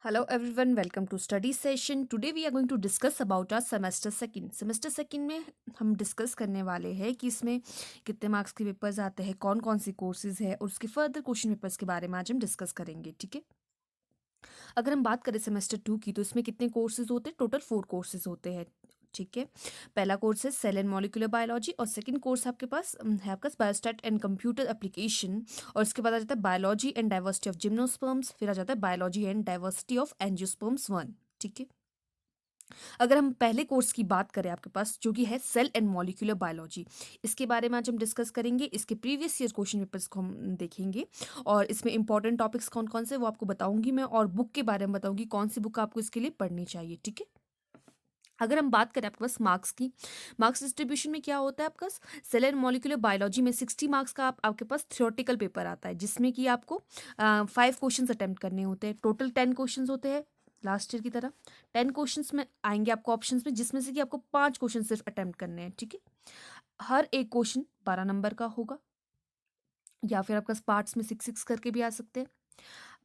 Hello everyone, welcome to study session. Today we are going to discuss about our semester second. Semester second में हम discuss करने वाले हैं कि इसमें कितने मार्क्स के पेपर्स आते हैं, कौन कौन सी कोर्सेज है और उसके फर्दर क्वेश्चन पेपर्स के बारे में आज हम डिस्कस करेंगे, ठीक है। अगर हम बात करें सेमेस्टर टू की तो इसमें कितने कोर्सेज होते हैं, टोटल 4 कोर्सेज होते हैं, ठीक है। पहला कोर्स है सेल एंड मॉलिक्यूलर बायोलॉजी और सेकंड कोर्स आपके पास है आपका बायोस्टैट एंड कंप्यूटर एप्लीकेशन और इसके बाद आ जाता है biology and diversity of gymnosperms, फिर आ जाता है biology and diversity of angiosperms 1, ठीक है। अगर हम पहले कोर्स की बात करें आपके पास जो कि है सेल एंड मॉलिक्यूलर बायोलॉजी, इसके बारे में आज हम डिस्कस करेंगे। इसके प्रीवियस ईयर क्वेश्चन पेपर्स को हम देखेंगे और इसमें इंपॉर्टेंट टॉपिक्स कौन कौन से वो आपको बताऊंगी मैं, और बुक के बारे में बताऊंगी कौन सी बुक आपको इसके लिए पढ़नी चाहिए, ठीक है। अगर हम बात करें आपके पास मार्क्स की, मार्क्स डिस्ट्रीब्यूशन में क्या होता है आपका सेल एंड मॉलिक्यूलर बायोलॉजी में 60 मार्क्स का आपके पास थ्योरेटिकल पेपर आता है जिसमें कि आपको 5 क्वेश्चंस अटेम्प्ट करने होते हैं। टोटल 10 क्वेश्चंस होते हैं लास्ट ईयर की तरह। 10 क्वेश्चंस में आएंगे आपको ऑप्शंस में जिसमें से कि आपको 5 क्वेश्चन सिर्फ अटेम्प्ट करने हैं, ठीक है। हर एक क्वेश्चन 12 नंबर का होगा या फिर आपका पार्ट्स में 6 करके भी आ सकते हैं।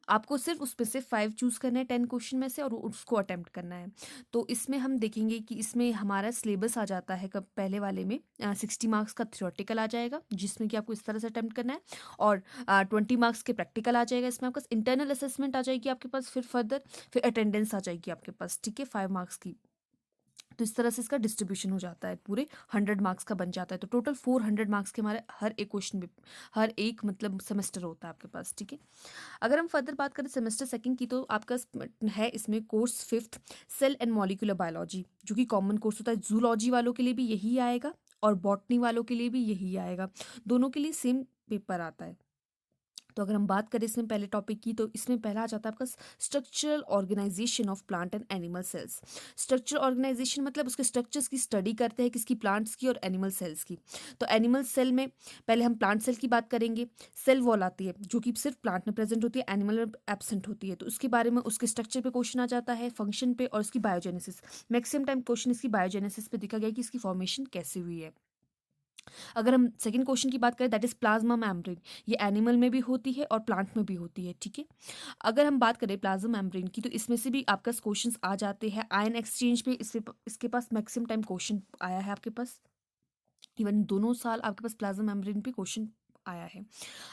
आपको सिर्फ उसमें से 5 चूज़ करना है 10 क्वेश्चन में से और उसको अटेम्प्ट करना है। तो इसमें हम देखेंगे कि इसमें हमारा सिलेबस आ जाता है कब पहले वाले में 60 मार्क्स का थ्योरेटिकल आ जाएगा जिसमें कि आपको इस तरह से अटेम्प्ट करना है और 20 मार्क्स के प्रैक्टिकल आ जाएगा। इसमें आपका इंटरनल असेसमेंट आ जाएगी आपके पास, फिर फर्दर फिर अटेंडेंस आ जाएगी आपके पास, ठीक है, 5 मार्क्स की। तो इस तरह से इसका डिस्ट्रीब्यूशन हो जाता है, पूरे 100 मार्क्स का बन जाता है। तो टोटल 400 मार्क्स के हमारे हर एक क्वेश्चन में हर एक मतलब सेमेस्टर होता है आपके पास, ठीक है। अगर हम फर्दर बात करें सेमेस्टर सेकंड की तो आपका है इसमें course fifth cell and molecular biology जो कि कॉमन कोर्स होता है। जूलॉजी वालों के लिए भी यही आएगा और बॉटनी वालों के लिए भी यही आएगा, दोनों के लिए सेम पेपर आता है। तो अगर हम बात करें इसमें पहले टॉपिक की तो इसमें पहला आ जाता है आपका structural organization of plant and animal cells. Structural organization मतलब उसके स्ट्रक्चर्स की स्टडी करते हैं, किसकी, प्लांट्स की और एनिमल सेल्स की। तो एनिमल सेल में पहले हम प्लांट सेल की बात करेंगे। सेल वॉल आती है जो कि सिर्फ प्लांट में प्रेजेंट होती है, एनिमल में एब्सेंट होती है। तो उसके बारे में उसके स्ट्रक्चर पे क्वेश्चन आ जाता है, फंक्शन पे और इसकी बायोजेनेसिस। मैक्सिमम टाइम क्वेश्चन इसकी बायोजेनेसिस पे देखा गया कि इसकी फॉर्मेशन कैसे हुई है। अगर हम सेकंड क्वेश्चन की बात करें दैट इज प्लाज्मा मेम्ब्रेन, ये एनिमल में भी होती है और प्लांट में भी होती है, ठीक है। अगर हम बात करें प्लाज्मा मेम्ब्रेन की तो इसमें से भी आपका क्वेश्चंस आ जाते हैं आयन एक्सचेंज पे। इसके पास मैक्सिमम टाइम क्वेश्चन आया है आपके पास, इवन दोनों साल आपके पास प्लाज्मा मेम्ब्रेन पे क्वेश्चन आया है।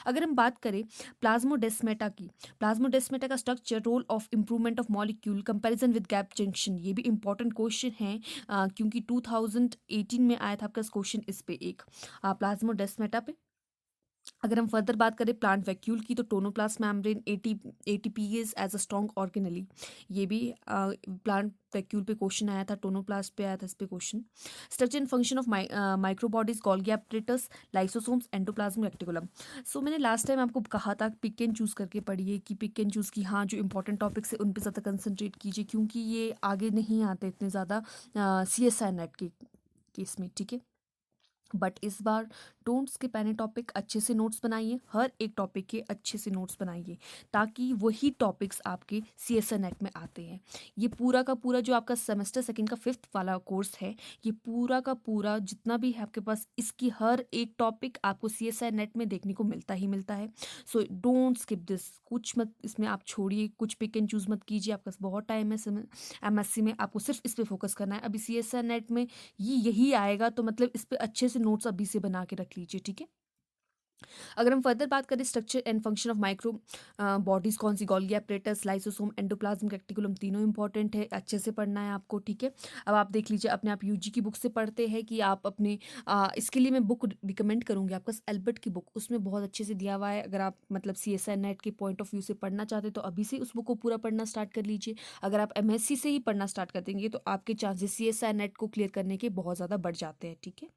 अगर हम बात करें प्लाज्मोडेस्मेटा की, प्लाज्मोडेस्मेटा का structure, role of improvement of molecule, comparison with gap junction, ये भी इंपॉर्टेंट क्वेश्चन है क्योंकि 2018 में आया था आपका क्वेश्चन इस पे एक प्लाज्मोडेस्मेटा पे। अगर हम फर्दर बात करें प्लांट वैक्यूल की तो tonoplast membrane ATPase as a strong organelle, ये भी प्लांट वैक्यूल पे क्वेश्चन आया था, टोनोप्लास्ट पे आया था इस पे question. Structure and function of microbodies, Golgi apparatus, lysosomes, endoplasm reticulum. So मैंने लास्ट टाइम आपको कहा था पिक एंड चूज करके पढ़िए कि पिक एंड चूज की, हाँ जो इंपॉर्टेंट टॉपिक्स है उन पे ज़्यादा कंसंट्रेट कीजिए क्योंकि ये आगे नहीं आते इतने ज़्यादा CSI नेट के केस में, ठीक है। बट इस बार डोंट स्किप एनी टॉपिक, अच्छे से नोट्स बनाइए, हर एक टॉपिक के अच्छे से नोट्स बनाइए ताकि वही टॉपिक्स आपके CSI नेट में आते हैं। ये पूरा का पूरा जो आपका सेमेस्टर सेकंड का 5th वाला कोर्स है, ये पूरा का पूरा जितना भी है आपके पास, इसकी हर एक टॉपिक आपको CSI नेट में देखने को मिलता ही मिलता है। सो डोंट स्किप दिस, कुछ मत इसमें आप छोड़िए, कुछ पिक एंड चूज मत कीजिए, आपके पास बहुत टाइम है। MSc में आपको सिर्फ इस पर फोकस करना है। अभी CSI नेट में यही आएगा तो मतलब इस पे अच्छे से नोट्स अभी से बना के रख लीजिए, ठीक है। अगर हम फर्दर बात करें structure and function of micro bodies कौन सी, Golgi apparatus, lysosome, endoplasm reticulum, तीनों इंपॉर्टेंट है, अच्छे से पढ़ना है आपको, ठीक है। अब आप देख लीजिए अपने आप UG की बुक से पढ़ते हैं कि आप अपने इसके लिए मैं बुक रिकमेंड करूंगी आपका एल्बर्ट की बुक, उसमें बहुत अच्छे से दिया हुआ है। अगर आप मतलब CSI नेट के पॉइंट ऑफ व्यू से पढ़ना चाहते हैं तो अभी से उस बुक को पूरा पढ़ना स्टार्ट कर लीजिए। अगर आप MSc से ही पढ़ना स्टार्ट कर देंगे तो आपके चांसेस CSI नेट को क्लियर करने के बहुत ज़्यादा बढ़ जाते हैं, ठीक है।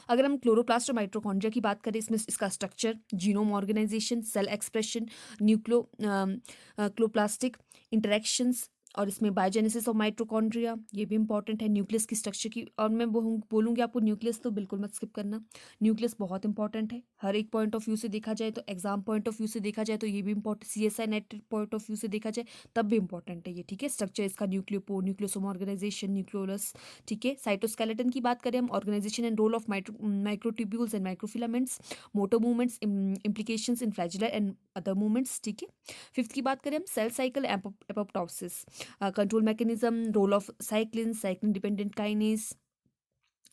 अगर हम क्लोरोप्लास्ट और माइटोकॉन्ड्रिया की बात करें, इसमें इसका structure, genome organization, cell expression, nucleo chloroplastic interactions, और इसमें बायोजेनेसिस ऑफ माइटोकॉन्ड्रिया, ये भी इंपॉर्टेंट है। न्यूक्लियस की स्ट्रक्चर की, और मैं बोलूँगी आपको न्यूक्लियस तो बिल्कुल मत स्किप करना। न्यूक्लियस बहुत इंपॉर्टेंट है हर एक पॉइंट ऑफ व्यू से देखा जाए, तो एग्जाम पॉइंट ऑफ व्यू से देखा जाए तो ये भी important, CSI net point of view से देखा जाए तब भी इंपॉर्टेंट है ये, ठीक है। स्ट्रक्चर इसका न्यूक्लियोपोर, न्यूक्लियोसोम ऑर्गेनाइजेशन, न्यूक्लियोलस, ठीक है। साइटोस्केलेटन की बात करें हम, organization and role of microtubules and microfilaments, motor movements, implications in flagella and other movements, ठीक है। फिफ्थ की बात करें हम, cell cycle, apoptosis, control mechanism, role of cyclin, cyclin dependent kinase,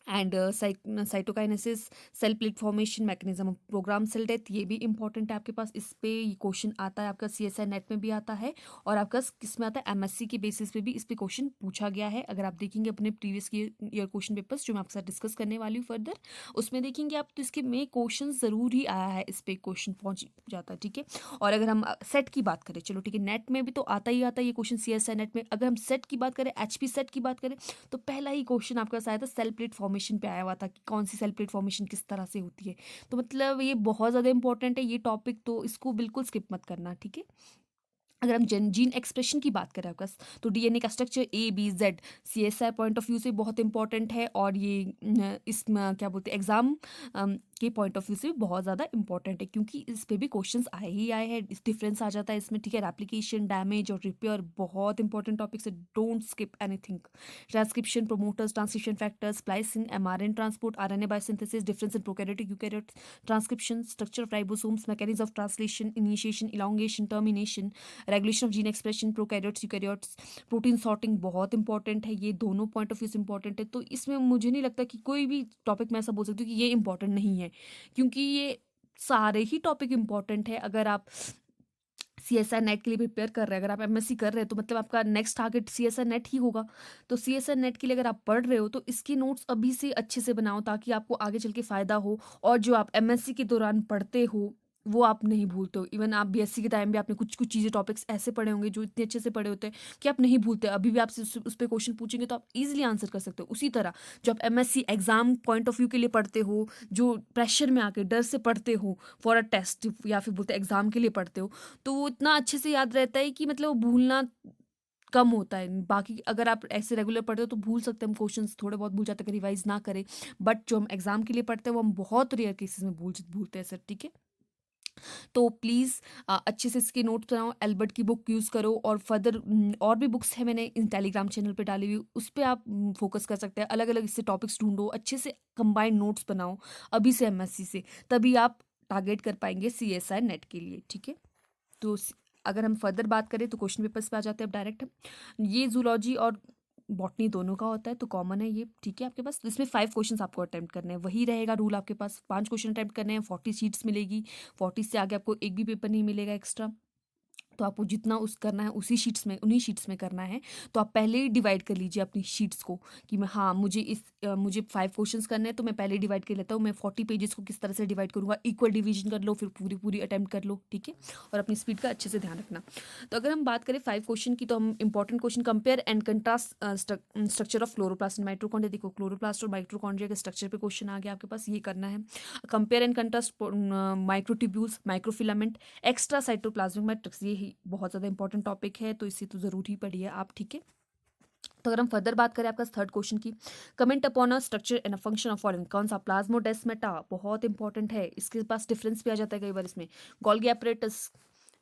and cytokinesis, cell plate formation, mechanism of program cell death, ये भी important है आपके पास। इस पे ये क्वेश्चन आता है आपका, CSI नेट में भी आता है, और आपका किस में आता है, MSc के बेसिस पे भी इस पे क्वेश्चन पूछा गया है। अगर आप देखेंगे अपने प्रीवियस ईयर क्वेश्चन पेपर्स जो मैं आपके साथ डिस्कस करने वाली हूँ फर्दर, उसमें देखेंगे आप तो इसके में क्वेश्चन ज़रूर ही आया है, इस पे क्वेश्चन पहुँच जाता है, ठीक है। और अगर हम सेट की बात करें, चलो ठीक है, नेट में भी तो आता ही आता है ये क्वेश्चन CSI नेट में। अगर हम सेट की बात करें, HP सेट की बात करें, तो पहला ही क्वेश्चन आपका आया था सेल प्लेट फॉर्मेशन पे आया हुआ था कि कौन सी सेल प्लेट फॉर्मेशन किस तरह से होती है। तो मतलब ये बहुत ज़्यादा इंपॉर्टेंट है ये टॉपिक, तो इसको बिल्कुल स्किप मत करना, ठीक है। अगर हम जीन एक्सप्रेशन की बात करें आपका, तो DNA का structure ABZ CSI point of view से बहुत इंपॉर्टेंट है, और ये इसमें क्या बोलते हैं, एग्जाम के पॉइंट ऑफ व्यू से भी बहुत ज़्यादा इंपॉर्टेंट है, क्योंकि इस पे भी क्वेश्चंस आए ही आए हैं, डिफरेंस आ जाता है इसमें, ठीक है। एप्लीकेशन, डैमेज और रिपेयर बहुत इंपॉर्टेंट टॉपिक्स है, don't skip anything. Transcription, promoters, transcription factors, splicing, mRNA transport, RNA biosynthesis, difference in prokaryotic eukaryotes, transcription, structure of ribosomes, mechanism of translation, initiation, elongation, termination, regulation of gene expression, prokaryotes, eukaryotes, protein sorting बहुत important है, ये दोनों point of view से important है। तो इसमें मुझे नहीं लगता कि कोई भी टॉपिक मैं ऐसा बोल सकती हूँ कि ये इंपॉर्टेंट नहीं है, क्योंकि ये सारे ही टॉपिक इंपॉर्टेंट है। अगर आप CSI नेट के लिए प्रिपेयर कर रहे हैं, अगर आप MSc कर रहे हैं, तो मतलब आपका नेक्स्ट टारगेट CSI नेट ही होगा। तो CSI नेट के लिए अगर आप पढ़ रहे हो, तो इसकी नोट्स अभी से अच्छे से बनाओ, ताकि आपको आगे चल के फ़ायदा हो, और जो आप MSc के दौरान पढ़ते हो वो आप नहीं भूलते हो। इवन आप BSc के टाइम भी आपने कुछ कुछ चीज़ें, टॉपिक्स ऐसे पढ़े होंगे जो इतने अच्छे से पढ़े होते हैं कि आप नहीं भूलते। अभी भी आपसे उस पर क्वेश्चन पूछेंगे तो आप इजीली आंसर कर सकते हो। उसी तरह जो आप MSc exam point of view के लिए पढ़ते हो, जो प्रेशर में आके डर से पढ़ते हो फॉर अ टेस्ट, या फिर बोलते एग्जाम के लिए पढ़ते हो, तो वो इतना अच्छे से याद रहता है कि मतलब वो भूलना कम होता है। बाकी अगर आप ऐसे रेगुलर पढ़ते हो तो भूल सकते हैं हम, क्वेश्चंस थोड़े बहुत भूल जाते हैं, रिवाइज ना करें। बट जो हम एग्जाम के लिए पढ़ते हैं वो हम बहुत रेयर केसेस में भूलते हैं सर, ठीक है। तो प्लीज़ अच्छे से इसके नोट्स बनाओ, एल्बर्ट की बुक यूज़ करो, और फर्दर और भी बुक्स है मैंने इन टेलीग्राम चैनल पे डाली हुई, उस पर आप फोकस कर सकते हैं। अलग अलग इससे टॉपिक्स ढूंढो, अच्छे से कंबाइंड नोट्स बनाओ अभी से MSc से, तभी आप टारगेट कर पाएंगे CSI नेट के लिए, ठीक है। तो अगर हम फर्दर बात करें तो क्वेश्चन पेपर्स पे आ जाते हैं अब डायरेक्ट हम। ये जूलॉजी और बॉटनी दोनों का होता है, तो कॉमन है ये, ठीक है आपके पास। तो इसमें 5 क्वेश्चन आपको अटेम्प्ट करने हैं, वही रहेगा रूल आपके पास। 5 क्वेश्चन अटेम्प्ट करने हैं, 40 शीट्स मिलेगी, 40 से आगे आपको एक भी पेपर नहीं मिलेगा एक्स्ट्रा। तो आपको जितना उस करना है उसी शीट्स में, उन्हीं शीट्स में करना है। तो आप पहले ही डिवाइड कर लीजिए अपनी शीट्स को, कि मैं हाँ मुझे 5 क्वेश्चंस करने हैं, तो मैं पहले ही डिवाइड कर लेता हूँ। मैं 40 पेजेस को किस तरह से डिवाइड करूँगा, इक्वल डिवीजन कर लो, फिर पूरी पूरी अटेम्प्ट कर लो, ठीक है। और अपनी स्पीड का अच्छे से ध्यान रखना। तो अगर हम बात करें 5 क्वेश्चन की, तो हम important question, compare and contrast structure of chloroplast and mitochondria. देखो क्लोरोप्लास्ट और माइटोकॉन्ड्रिया के स्ट्रक्चर पे क्वेश्चन आ गया आपके पास, ये करना है। Compare and contrast microtubules, microfilament, extra cytoplasmic matrix, ये ही बहुत ज़्यादा इंपॉर्टेंट टॉपिक है, तो इसे तो ज़रूर ही पढ़िए आप, ठीक है। तो अगर हम फर्दर बात करें आपका थर्ड क्वेश्चन की, comment upon a structure and a function of following. कौन सा, प्लाज्मोडेस्माटा, बहुत इंपॉर्टेंट है, इसके पास डिफरेंस भी आ जाता है कई बार इसमें। गोल्गी एपरेटस,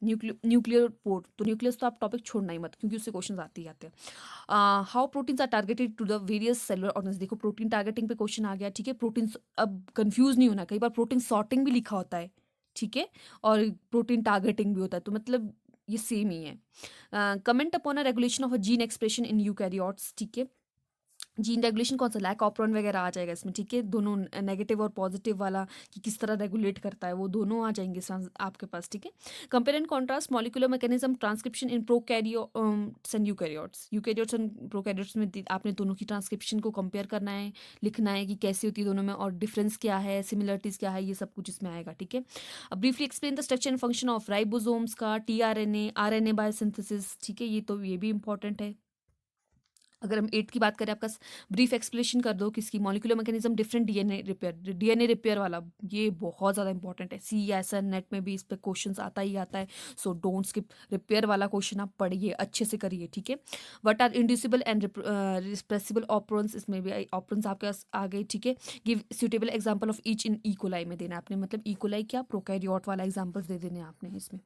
न्यूक्लियर पोर्ट, तो न्यूक्लियस तो आप टॉपिक छोड़ना ही मत, क्योंकि उससे क्वेश्चन आते ही आते हैं। How proteins are targeted to the various cellular organs. देखो प्रोटीन टारगेटिंग पे क्वेश्चन आ गया, ठीक है। प्रोटीन, अब कंफ्यूज नहीं होना, कई बार प्रोटीन सॉर्टिंग भी लिखा होता है, ठीक है, और प्रोटीन टारगेटिंग भी होता है, तो मतलब ये सेम ही है। Comment upon a regulation of a gene expression in eukaryotes, ठीक है। जीन रेगुलेशन कौन सा, लैक ऑपरॉन वगैरह आ जाएगा इसमें, ठीक है। दोनों नेगेटिव और पॉजिटिव वाला, कि किस तरह रेगुलेट करता है, वो दोनों आ जाएंगे आपके पास, ठीक है। Compare and contrast molecular mechanism transcription in prokaryotes and eukaryotes and prokaryotes में आपने दोनों की ट्रांसक्रिप्शन को कंपेयर करना है, लिखना है कि कैसी होती है दोनों में, और डिफरेंस क्या है, सिमिलरिटीज क्या है, ये सब कुछ इसमें आएगा, ठीक है। अब briefly explain the structure and function of ribosomes का, tRNA, RNA बायोसिंथेसिस, ठीक है, ये भी इंपॉर्टेंट है। अगर हम 8 की बात करें, आपका ब्रीफ एक्सप्लेनेशन कर दो किसकी, molecular mechanism different DNA repair वाला, ये बहुत ज़्यादा इंपॉर्टेंट है। CSR नेट में भी इस पे क्वेश्चंस आता ही आता है, सो डोंट स्किप। रिपेयर वाला क्वेश्चन आप पढ़िए, अच्छे से करिए, ठीक है। What are inducible and repressible operons, इसमें भी ऑपरेंस आपके पास आ गए, ठीक है। Give suitable example of each in E coli में देना आपने, मतलब इकोलाई क्या, प्रोकैरियोट वाला एग्जांपल्स दे देने आपने इसमें।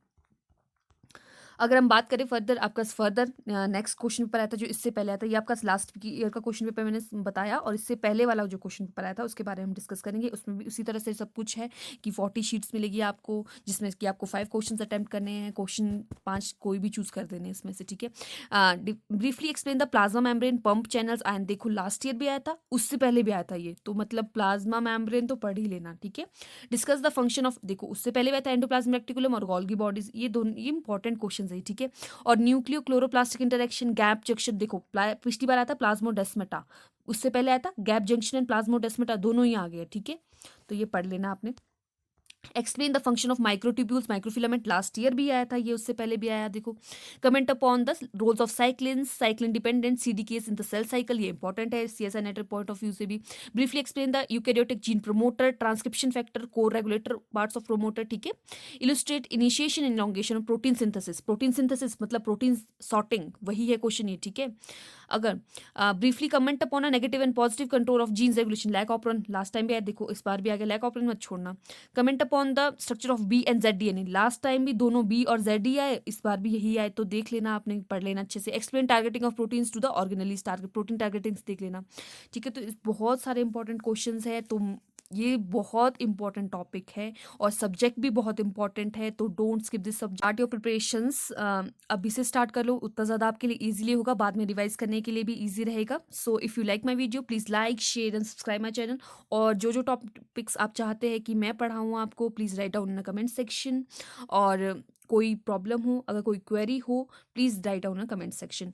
अगर हम बात करें फर्दर, आपका फर्दर नेक्स्ट क्वेश्चन पेपर आया था जो इससे पहले आया था, ये आपका लास्ट ईयर का क्वेश्चन पेपर मैंने बताया, और इससे पहले वाला जो क्वेश्चन पेपर आया था उसके बारे में हम डिस्कस करेंगे। उसमें भी उसी तरह से सब कुछ है कि 40 शीट्स मिलेगी आपको, जिसमें कि आपको 5 क्वेश्चन अटैम्प्ट करने हैं, क्वेश्चन 5 कोई भी चूज कर देने हैं इसमें से, ठीक है। Briefly explain the plasma membrane, pump channels and, देखो लास्ट ईयर भी आया था, उससे पहले भी आया था ये, तो मतलब प्लाज्मा मेम्ब्रेन तो पढ़ ही लेना, ठीक है। डिस्कस द फंक्शन ऑफ, देखो उससे पहले भी आया था एंडोप्लाज्मिक रेटिकुलम और गोल्गी बॉडीज, ये दोनों ये इंपॉर्टेंट क्वेश्चन है, ठीक है। और न्यूक्लियो क्लोरोप्लास्टिक इंटरेक्शन, गैप जंक्शन, देखो पिछली बार आया था प्लाज्मोडेस्माटा, उससे पहले आया था गैप जंक्शन एंड प्लाज्मोडेस्माटा, दोनों ही आ गए, ठीक है। तो ये पढ़ लेना आपने। Explain the function of microtubules, microfilament, last year भी आया था ये, उससे पहले भी आया, देखो। Comment upon the roles of cyclin dependent CDKs in the cell cycle, ये इंपॉर्टेंट है CSI network point of view से भी। Briefly explain the eukaryotic gene promoter, transcription factor, core regulator parts of promoter, ठीक है। Illustrate initiation and elongation of protein synthesis मतलब protein sorting, वही है question ये, ठीक है। अगर briefly comment upon a negative and positive control of genes regulation, lac operon, last time भी आया, देखो इस बार भी आ गया, लैक ऑपरन मत छोड़ना। Comment upon the structure of B and Z DNA, last time भी दोनों बी और जेड ही आए, इस बार भी यही आए, तो देख लेना आपने, पढ़ लेना अच्छे से। Explain targeting of proteins to the organelles, target protein targeting देख लेना, ठीक है। तो बहुत सारे इंपॉर्टेंट क्वेश्चंस है, तो ये बहुत इंपॉर्टेंट टॉपिक है और सब्जेक्ट भी बहुत इंपॉर्टेंट है, तो don't skip this subject. Start your preparations, अभी से स्टार्ट कर लो, उतना ज़्यादा आपके लिए इजीली होगा, बाद में रिवाइज करने के लिए भी इजी रहेगा। So if you like my video please like share and subscribe my channel, और जो जो टॉपिक्स आप चाहते हैं कि मैं पढ़ाऊँ आपको, please write down in the comment section. और कोई प्रॉब्लम हो, अगर कोई क्वेरी हो, please write down in the comment section.